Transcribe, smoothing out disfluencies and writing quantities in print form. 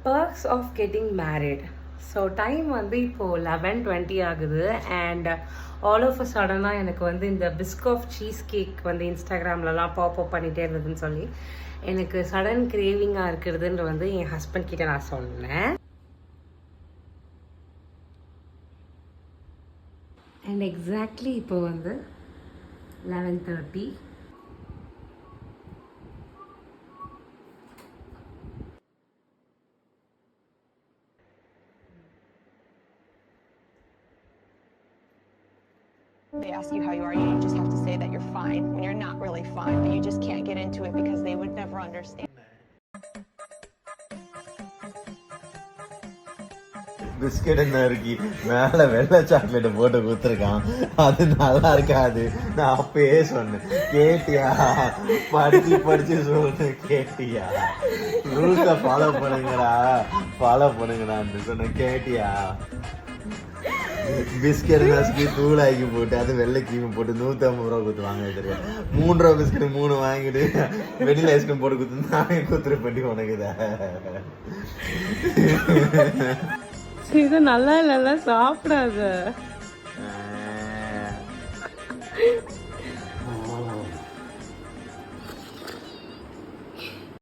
perks of getting married. So time வந்து இப்போது 11:20 ஆகுது அண்ட் ஆல் ஆஃப் அ சடனாக எனக்கு வந்து இந்த பிஸ்காஃப் சீஸ் கேக் வந்து இன்ஸ்டாகிராம்லலாம் பாப்அப் பண்ணிகிட்டே இருந்ததுன்னு சொல்லி எனக்கு சடன் கிரேவிங்காக இருக்கிறதுன்ற வந்து என் ஹஸ்பண்ட் கிட்ட நான் சொன்னேன். அண்ட் எக்ஸாக்ட்லி இப்போ வந்து 11:30. They ask you how you are, you just have to say that you're fine when you're not really fine, but you just can't get into it because they would never understand. Biscuit நறுக்கி மேலே வெள்ளை சாக்லேட்டை போட்டு கொடுத்துருக்கான். அது நல்லா இருக்காது. நான் அப்பயே சொன்னேன், கேட்டியா? படிச்சு சொல்லு, கேட்டியா? ரூல்ஸை ஃபாலோ பண்ணுங்கடான்னு சொன்னேன், கேட்டியா? பிஸ்கெட் நசுக்கி தூளாக்கி போட்டு அது வெள்ளை கிரீம் போட்டு 150 ரூபா கொடுத்து வாங்க தெரியும். 3 ரூபா பிஸ்கெட் 3 வாங்கிட்டு வெண்ணிலா ஐஸ்கிரீம் போட்டு கொடுத்து நானே கொடுத்துரு பண்ணி உனக்குதா. இது நல்லா இல்லைல்ல, சாப்பிடாத.